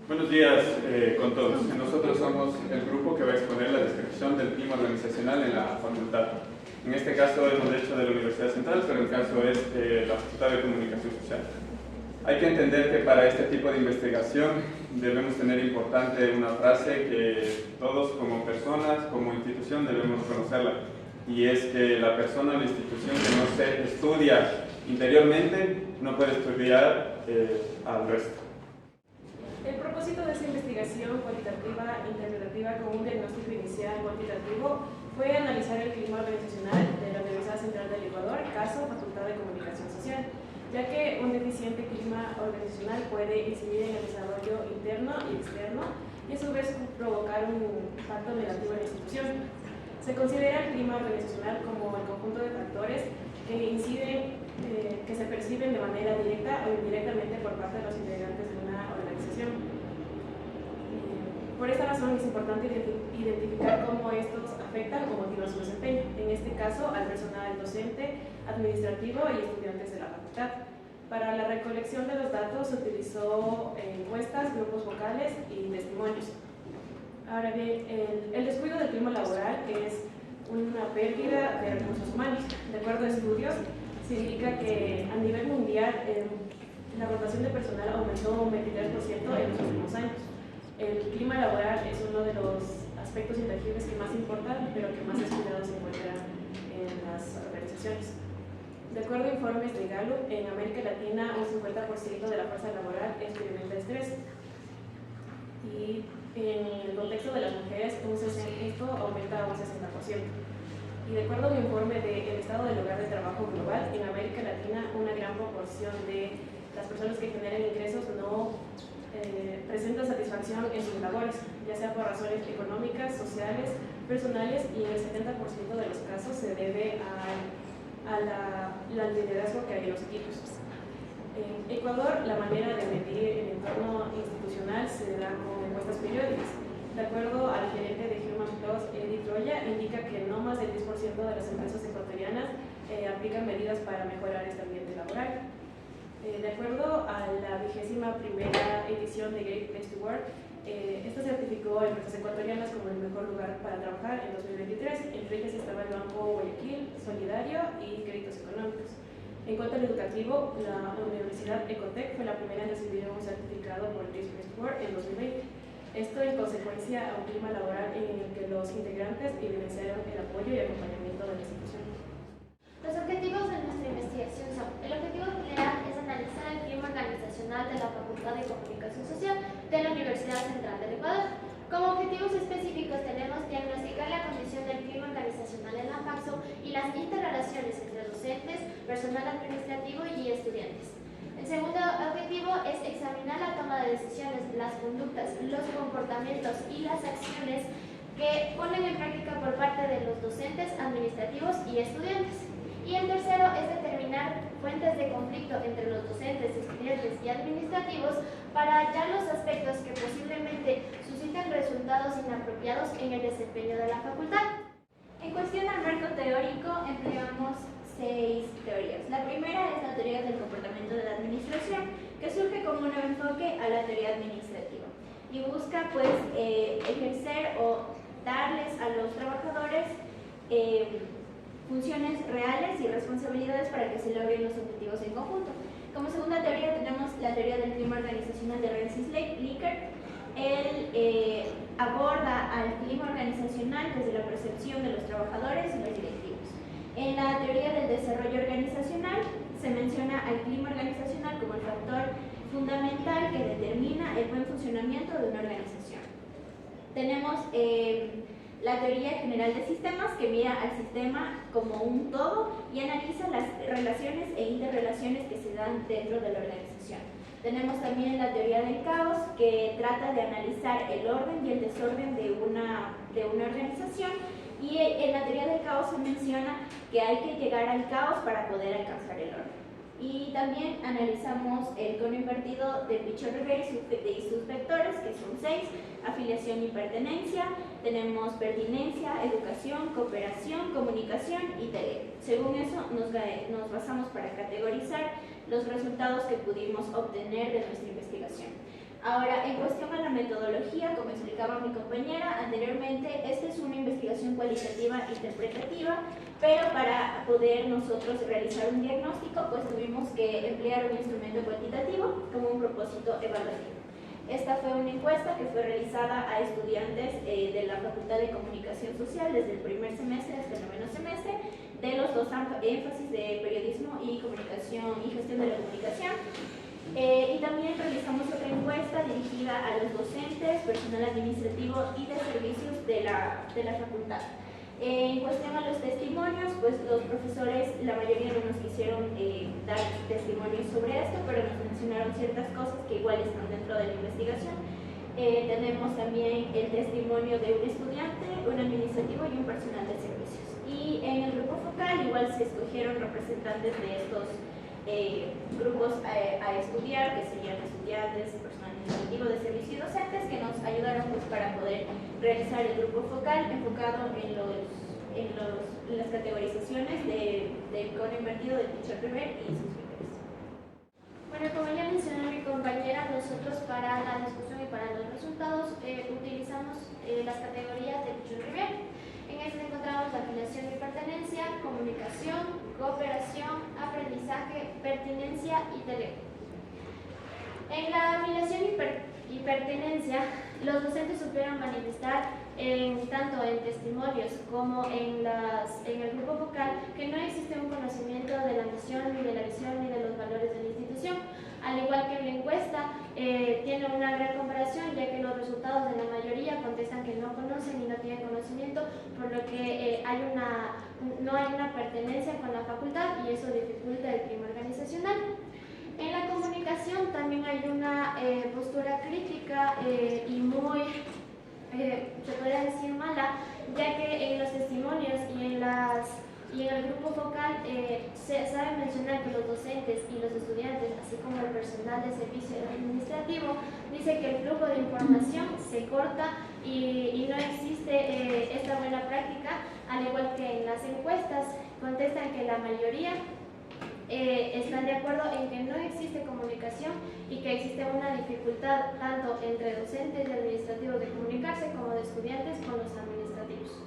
Buenos días con todos. Nosotros somos el grupo que va a exponer la descripción del clima organizacional en la facultad. En este caso hemos hecho de la Universidad Central, pero el caso es la Facultad de Comunicación Social. Hay que entender que para este tipo de investigación debemos tener importante una frase que todos como personas, como institución debemos conocerla, y es que la persona o la institución que no se estudia interiormente no puede estudiar al resto. El propósito de esta investigación cuantitativa interpretativa con un diagnóstico inicial cuantitativo fue analizar el clima organizacional de la Universidad Central del Ecuador, caso Facultad de Comunicación Social, ya que un deficiente clima organizacional puede incidir en el desarrollo interno y externo y a su vez provocar un impacto negativo en la institución. Se considera el clima organizacional como el conjunto de factores que inciden, que se perciben de manera directa o indirectamente por parte de los integrantes de una organización. Por esta razón es importante identificar cómo estos afectan o motivan su desempeño, en este caso al personal docente, administrativo y estudiantes de la facultad. Para la recolección de los datos se utilizó encuestas, grupos vocales y testimonios. Ahora bien, el descuido del clima laboral es una pérdida de recursos humanos. De acuerdo a estudios, se indica que a nivel mundial la rotación de personal aumentó un 23% en los últimos años. El clima laboral es uno de los aspectos intangibles que más importan, pero que más descuidados se encuentran en las organizaciones. De acuerdo a informes de Gallup, en América Latina un 50% de la fuerza laboral experimenta estrés. Y en el contexto de las mujeres, esto aumenta a un 60%. Y de acuerdo a un informe del Estado del Hogar de Trabajo Global, en América Latina una gran proporción de las personas que generan ingresos no presentan satisfacción en sus labores, ya sea por razones económicas, sociales, personales, y en el 70% de los casos se debe al liderazgo que hay en los equipos. En Ecuador, la manera de medir el entorno institucional se da con encuestas periódicas. De acuerdo al gerente de Human Plus, Eddie Troya, indica que no más del 10% de las empresas ecuatorianas aplican medidas para mejorar este ambiente laboral. De acuerdo a la 21ª edición de Great Place to Work, esta certificó a empresas ecuatorianas como el mejor lugar para trabajar en 2023. Entre ellas estaba el Banco Guayaquil, Solidario y Créditos Económicos. En cuanto al educativo, la Universidad Ecotec fue la primera en recibir un certificado por Great Place to Work en 2020. Esto en consecuencia a un clima laboral en el que los integrantes evidenciaron el apoyo y acompañamiento de la institución. Los objetivos de nuestra investigación son: el objetivo general es analizar el clima organizacional de la Facultad de Comunicación Social de la Universidad Central del Ecuador. Como objetivos específicos tenemos diagnosticar la condición del clima organizacional en la FACSO y las interrelaciones entre docentes, personal administrativo y estudiantes. El segundo objetivo es examinar la toma de decisiones, las conductas, los comportamientos y las acciones que ponen en práctica por parte de los docentes, administrativos y estudiantes. Y el tercero es determinar fuentes de conflicto entre los docentes, estudiantes y administrativos para hallar los aspectos que posiblemente suscitan resultados inapropiados en el desempeño de la facultad. En cuestión al marco teórico, empleamos 6 teorías. La primera es la teoría del comportamiento de la administración, que surge como un nuevo enfoque a la teoría administrativa y busca pues ejercer o darles a los trabajadores funciones reales y responsabilidades para que se logren los objetivos en conjunto. Como segunda teoría tenemos la teoría del clima organizacional de Rensis Likert. Él aborda al clima organizacional desde la percepción de los trabajadores y los directivos. En la teoría del desarrollo organizacional se menciona al clima organizacional como el factor fundamental que determina el buen funcionamiento de una organización. Tenemos la teoría general de sistemas, que mira al sistema como un todo y analiza las relaciones e interrelaciones que se dan dentro de la organización. Tenemos también la teoría del caos, que trata de analizar el orden y el desorden de una organización, y en la teoría del caos se menciona que hay que llegar al caos para poder alcanzar el orden. Y también analizamos el cono invertido de Pichot-Rivera y sus vectores, que son 6: afiliación y pertenencia. Tenemos pertinencia, educación, cooperación, comunicación y tarea. Según eso nos basamos para categorizar los resultados que pudimos obtener de nuestra investigación. Ahora, en cuestión a la metodología, como explicaba mi compañera anteriormente, esta es una investigación cualitativa interpretativa, pero para poder nosotros realizar un diagnóstico, pues tuvimos que emplear un instrumento cuantitativo como un propósito evaluativo. Esta fue una encuesta que fue realizada a estudiantes de la Facultad de Comunicación Social desde el primer semestre hasta el noveno semestre, de los dos énfasis de periodismo y comunicación y gestión de la comunicación. Y también realizamos otra encuesta dirigida a los docentes, personal administrativo y de servicios de la facultad. En cuestión a los testimonios, pues los profesores, la mayoría no nos quisieron dar testimonios sobre esto, pero nos mencionaron ciertas cosas que igual están dentro de la investigación. Tenemos también el testimonio de un estudiante, un administrativo y un personal de servicios. Y en el grupo focal igual se escogieron representantes de estos grupos a estudiar, que serían estudiantes, personal administrativo de servicio y docentes, que nos ayudaron pues, para poder realizar el grupo focal enfocado en las categorizaciones del cono invertido de Pichon-River y sus víctimas. Bueno, como ya mencionó mi compañera, nosotros para la discusión y para los resultados utilizamos las categorías de Pichon-River. En estas encontramos la afiliación y pertenencia, comunicación, cooperación, aprendizaje, pertinencia y teleo. En la afiliación y pertenencia, los docentes supieron manifestar tanto en testimonios como en el grupo vocal que no existe un conocimiento de la misión, ni de la visión, ni de los valores de la institución. Al igual que en la encuesta, tiene una gran comparación, ya que los resultados de la mayoría contestan que no conocen y no tienen conocimiento, por lo que no hay una pertenencia con la facultad y eso dificulta el clima organizacional. En la comunicación también hay una postura crítica y muy, se podría decir mala, ya que en los testimonios y en el grupo focal se sabe mencionar que los docentes y los estudiantes, así como el personal de servicio administrativo, dice que el flujo de información se corta y no existe esta buena práctica, al igual que en las encuestas contestan que la mayoría están de acuerdo en que no existe comunicación y que existe una dificultad tanto entre docentes y administrativos de comunicarse como de estudiantes con los administrativos.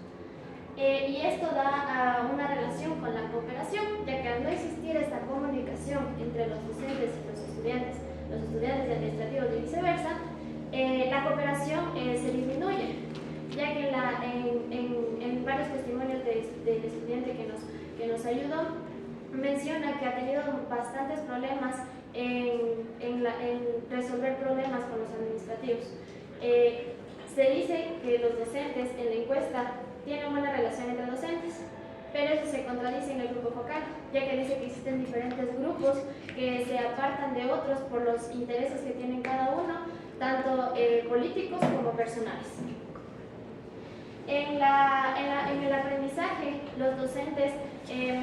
Y esto da una relación con la cooperación, ya que al no existir esta comunicación entre los docentes y los estudiantes y administrativos y viceversa, la cooperación se disminuye, ya que en varios testimonios del estudiante que nos ayudó, menciona que ha tenido bastantes problemas en resolver problemas con los administrativos. Se dice que los docentes en la encuesta tienen buena relación entre docentes, pero eso se contradice en el grupo focal, ya que dice que existen diferentes grupos que se apartan de otros por los intereses que tienen cada uno, tanto políticos como personales. En el aprendizaje, los docentes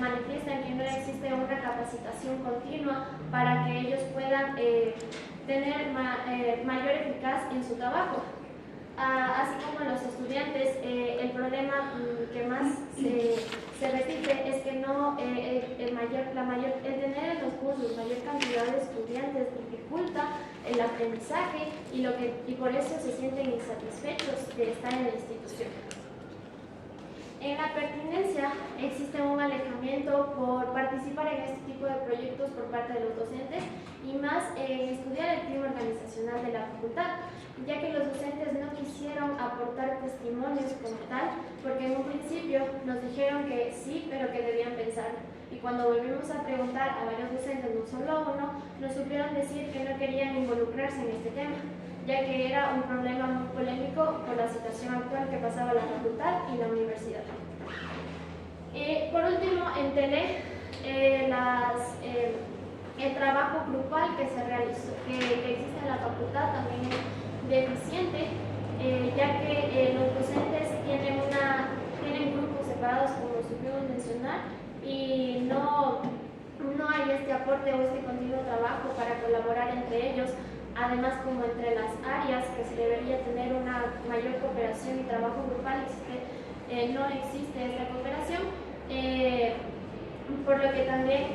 manifiestan que no existe una capacitación continua para que ellos puedan tener mayor eficacia en su trabajo. Así como los estudiantes, el problema que más se repite es que el tener en los cursos mayor cantidad de estudiantes dificulta el aprendizaje y por eso se sienten insatisfechos de estar en la institución. En la pertinencia existe un alejamiento por participar en este tipo de proyectos por parte de los docentes y más en estudiar el clima organizacional de la facultad, ya que los docentes no quisieron aportar testimonios como tal, porque en un principio nos dijeron que sí, pero que debían pensar. Y cuando volvimos a preguntar a varios docentes, no solo a uno, nos supieron decir que no querían involucrarse en este tema, ya que era un problema muy polémico por la situación actual que pasaba la facultad y la universidad. Por último, en TELE, el trabajo grupal que se realizó, que existe en la facultad también es deficiente, ya que los docentes tienen grupos separados, como supimos mencionar, y no hay este aporte o este continuo trabajo para colaborar entre ellos. Además, como entre las áreas que se debería tener una mayor cooperación y trabajo grupal, no existe esta cooperación, por lo que también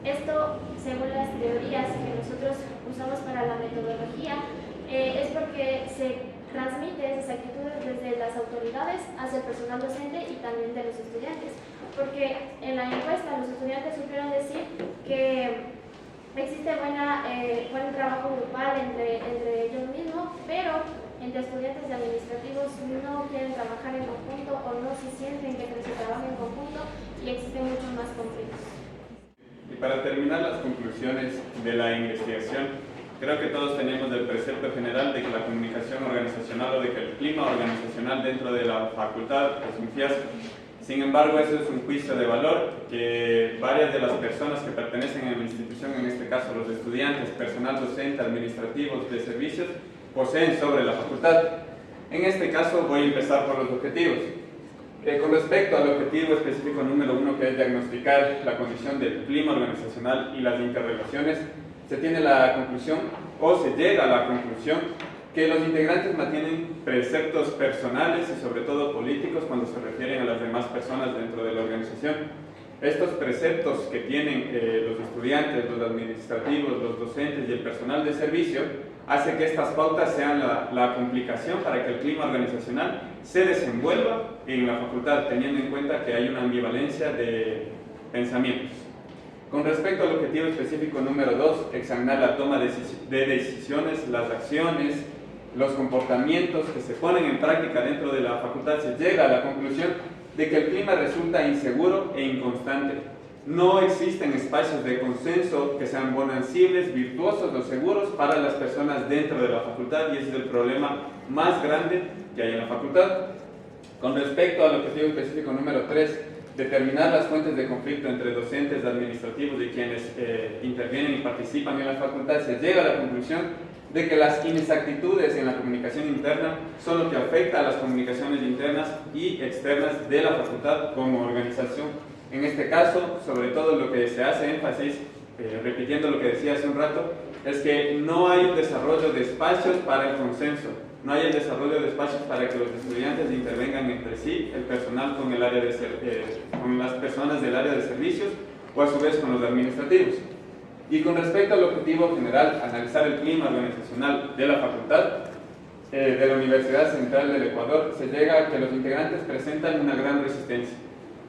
esto, según las teorías que nosotros usamos para la metodología, se transmite esas actitudes desde las autoridades hacia el personal docente y también de los estudiantes, porque en la encuesta los estudiantes supieron decir que existe buen trabajo grupal entre ellos mismos, pero entre estudiantes y administrativos no quieren trabajar en conjunto o no se sienten que se trabaja en conjunto y existen muchos más conflictos. Y para terminar las conclusiones de la investigación, creo que todos tenemos el precepto general de que la comunicación organizacional o de que el clima organizacional dentro de la facultad es un fiasco. Sin embargo, eso es un juicio de valor que varias de las personas que pertenecen a la institución, en este caso los estudiantes, personal docente, administrativos, de servicios, poseen sobre la facultad. En este caso voy a empezar por los objetivos. Con respecto al objetivo específico número 1, que es diagnosticar la condición del clima organizacional y las interrelaciones, se tiene la conclusión, o se llega a la conclusión, que los integrantes mantienen preceptos personales y sobre todo políticos cuando se refieren a las demás personas dentro de la organización. Estos preceptos que tienen los estudiantes, los administrativos, los docentes y el personal de servicio hace que estas pautas sean la complicación para que el clima organizacional se desenvuelva en la facultad, teniendo en cuenta que hay una ambivalencia de pensamientos. Con respecto al objetivo específico número 2, examinar la toma de decisiones, las acciones, los comportamientos que se ponen en práctica dentro de la facultad, se llega a la conclusión de que el clima resulta inseguro e inconstante. No existen espacios de consenso que sean bonancibles, virtuosos o seguros para las personas dentro de la facultad, y ese es el problema más grande que hay en la facultad. Con respecto al objetivo específico número 3, determinar las fuentes de conflicto entre docentes, administrativos y quienes intervienen y participan en la facultad, se llega a la conclusión de que las inexactitudes en la comunicación interna son lo que afecta a las comunicaciones internas y externas de la facultad como organización. En este caso, sobre todo lo que se hace énfasis, repitiendo lo que decía hace un rato, es que no hay un desarrollo de espacios para el consenso, no hay el desarrollo de espacios para que los estudiantes intervengan entre sí, el personal con las personas del área de servicios o a su vez con los administrativos. Y con respecto al objetivo general, analizar el clima organizacional de la facultad de la Universidad Central del Ecuador, se llega a que los integrantes presentan una gran resistencia.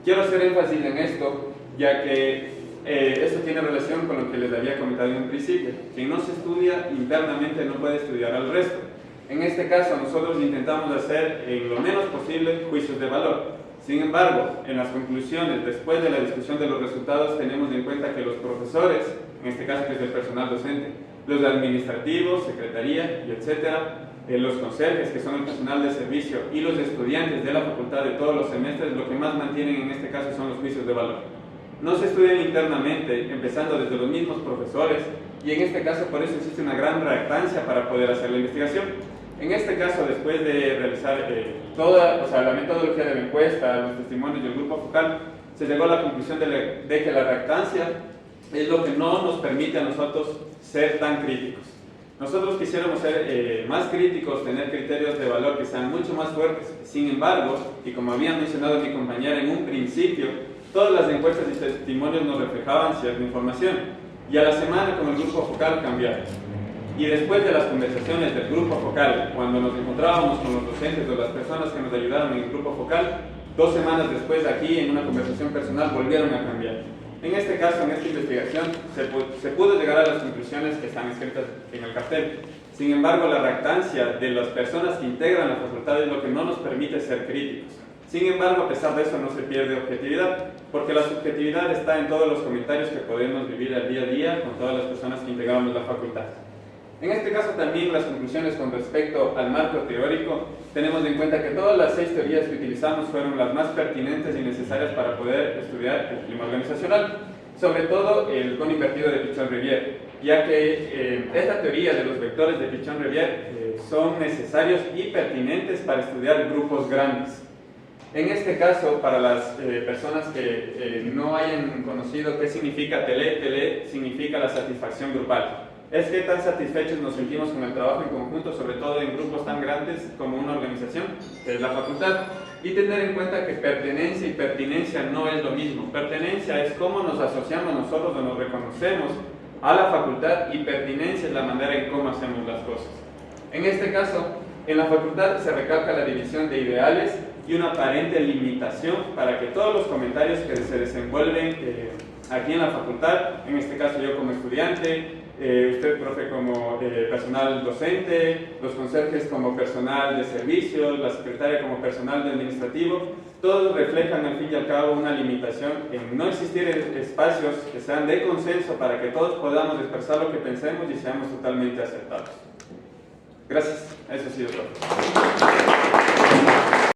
Quiero hacer énfasis en esto, ya que esto tiene relación con lo que les había comentado en un principio. Quien no se estudia internamente no puede estudiar al resto. En este caso, nosotros intentamos hacer en lo menos posible juicios de valor. Sin embargo, en las conclusiones, después de la discusión de los resultados, tenemos en cuenta que los profesores, en este caso que es el personal docente, los administrativos, secretaría y etcétera, los conserjes, que son el personal de servicio, y los estudiantes de la facultad de todos los semestres, lo que más mantienen en este caso son los juicios de valor. No se estudian internamente, empezando desde los mismos profesores, y en este caso por eso existe una gran reactancia para poder hacer la investigación. En este caso, después de realizar la metodología de la encuesta, los testimonios del grupo focal, se llegó a la conclusión de que la reactancia es lo que no nos permite a nosotros ser tan críticos. Nosotros quisiéramos ser más críticos, tener criterios de valor que sean mucho más fuertes. Sin embargo, y como había mencionado mi compañera en un principio, todas las encuestas y testimonios nos reflejaban cierta información. Y a la semana con el grupo focal cambiaron. Y después de las conversaciones del grupo focal, cuando nos encontrábamos con los docentes o las personas que nos ayudaron en el grupo focal, 2 semanas después aquí en una conversación personal volvieron a cambiar. En este caso, en esta investigación, se pudo llegar a las conclusiones que están escritas en el cartel. Sin embargo, la reactancia de las personas que integran la facultad es lo que no nos permite ser críticos. Sin embargo, a pesar de eso, no se pierde objetividad, porque la subjetividad está en todos los comentarios que podemos vivir al día a día con todas las personas que integramos la facultad. En este caso también las conclusiones con respecto al marco teórico, tenemos en cuenta que todas las 6 teorías que utilizamos fueron las más pertinentes y necesarias para poder estudiar el clima organizacional, sobre todo el cono invertido de Pichon-Rivière, ya que esta teoría de los vectores de Pichon-Rivière son necesarios y pertinentes para estudiar grupos grandes. En este caso, para las personas que no hayan conocido qué significa TLE significa la satisfacción grupal. Es que tan satisfechos nos sentimos con el trabajo en conjunto, sobre todo en grupos tan grandes como una organización, que es la facultad. Y tener en cuenta que pertenencia y pertinencia no es lo mismo. Pertenencia es cómo nos asociamos nosotros o nos reconocemos a la facultad, y pertinencia es la manera en cómo hacemos las cosas. En este caso, En la facultad se recalca la división de ideales y una aparente limitación para que todos los comentarios que se desenvuelven aquí en la facultad, en este caso yo como estudiante, usted, profe, como personal docente, los conserjes como personal de servicios, la secretaria como personal de administrativo, todos reflejan al fin y al cabo una limitación en no existir espacios que sean de consenso para que todos podamos expresar lo que pensemos y seamos totalmente aceptados. Gracias. Eso ha sido todo.